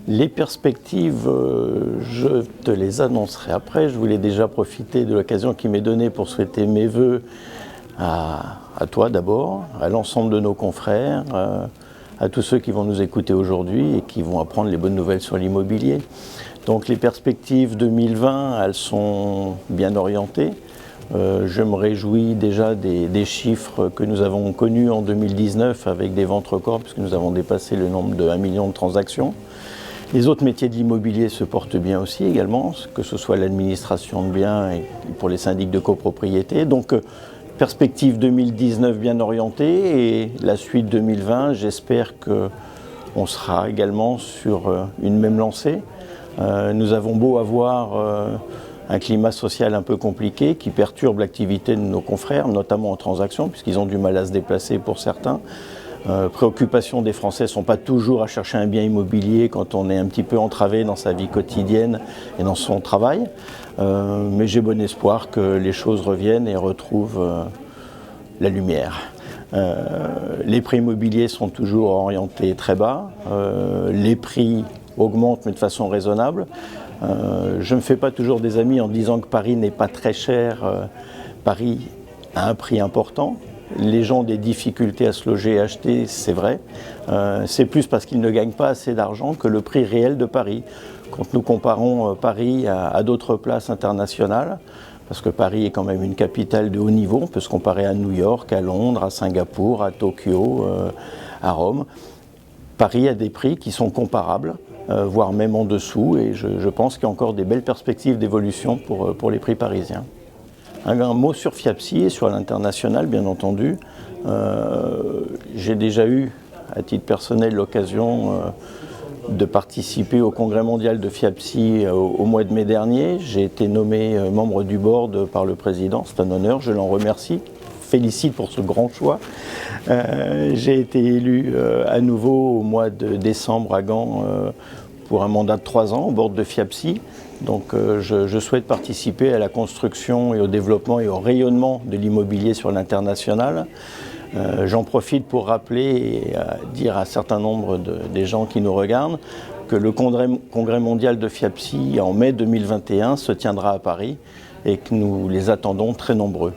Les perspectives, je te les annoncerai après. Je voulais déjà profiter de l'occasion qui m'est donnée pour souhaiter mes vœux à toi d'abord, à l'ensemble de nos confrères, à tous ceux qui vont nous écouter aujourd'hui et qui vont apprendre les bonnes nouvelles sur l'immobilier. Donc les perspectives 2020, elles sont bien orientées. Je me réjouis déjà des chiffres que nous avons connus en 2019 avec des ventes records puisque nous avons dépassé le nombre de 1 million de transactions. Les autres métiers de l'immobilier se portent bien aussi également, que ce soit l'administration de biens et pour les syndics de copropriété. Donc perspective 2019 bien orientée et la suite 2020, j'espère qu'on sera également sur une même lancée. Nous avons beau avoir un climat social un peu compliqué qui perturbe l'activité de nos confrères, notamment en transaction, puisqu'ils ont du mal à se déplacer pour certains. Préoccupations des Français ne sont pas toujours à chercher un bien immobilier quand on est un petit peu entravé dans sa vie quotidienne et dans son travail. Mais j'ai bon espoir que les choses reviennent et retrouvent la lumière. Les prix immobiliers sont toujours orientés très bas. Les prix augmentent mais de façon raisonnable. Je ne me fais pas toujours des amis en disant que Paris n'est pas très cher. Paris a un prix important. Les gens ont des difficultés à se loger et acheter, c'est vrai. C'est plus parce qu'ils ne gagnent pas assez d'argent que le prix réel de Paris. Quand nous comparons Paris à d'autres places internationales, parce que Paris est quand même une capitale de haut niveau, on peut se comparer à New York, à Londres, à Singapour, à Tokyo, à Rome. Paris a des prix qui sont comparables, voire même en dessous, et je pense qu'il y a encore des belles perspectives d'évolution pour les prix parisiens. Un mot sur FIAPSI et sur l'international, bien entendu. J'ai déjà eu, à titre personnel, l'occasion de participer au congrès mondial de FIAPSI au mois de mai dernier. J'ai été nommé membre du board par le président, c'est un honneur, je l'en remercie. Félicite pour ce grand choix. J'ai été élu à nouveau au mois de décembre à Gand pour un mandat de 3 ans au board de FIAPSI. Donc je souhaite participer à la construction et au développement et au rayonnement de l'immobilier sur l'international. J'en profite pour rappeler et dire à un certain nombre des gens qui nous regardent que le congrès mondial de FIAPSI en mai 2021 se tiendra à Paris et que nous les attendons très nombreux.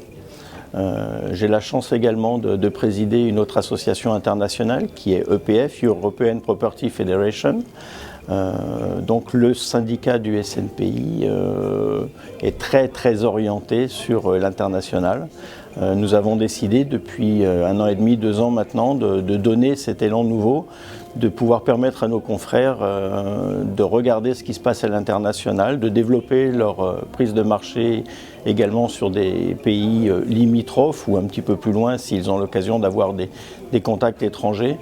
J'ai la chance également de présider une autre association internationale qui est EPF, European Property Federation. Donc le syndicat du SNPI est très orienté sur l'international. Nous avons décidé depuis 1 an et demi, 2 ans maintenant de donner cet élan nouveau, de pouvoir permettre à nos frères de regarder ce qui se passe à l'international, de développer leur prise de marché également sur des pays limitrophes ou un petit peu plus loin s'ils ont l'occasion d'avoir des contacts étrangers.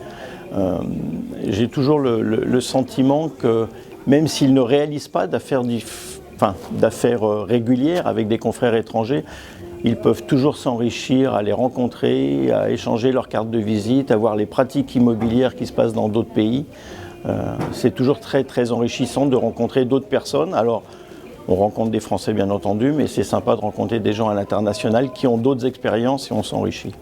J'ai toujours le sentiment que même s'ils ne réalisent pas d'affaires régulières avec des confrères étrangers, ils peuvent toujours s'enrichir, à les rencontrer, à échanger leurs cartes de visite, à voir les pratiques immobilières qui se passent dans d'autres pays. C'est toujours très enrichissant de rencontrer d'autres personnes. Alors, on rencontre des Français bien entendu, mais c'est sympa de rencontrer des gens à l'international qui ont d'autres expériences et on s'enrichit.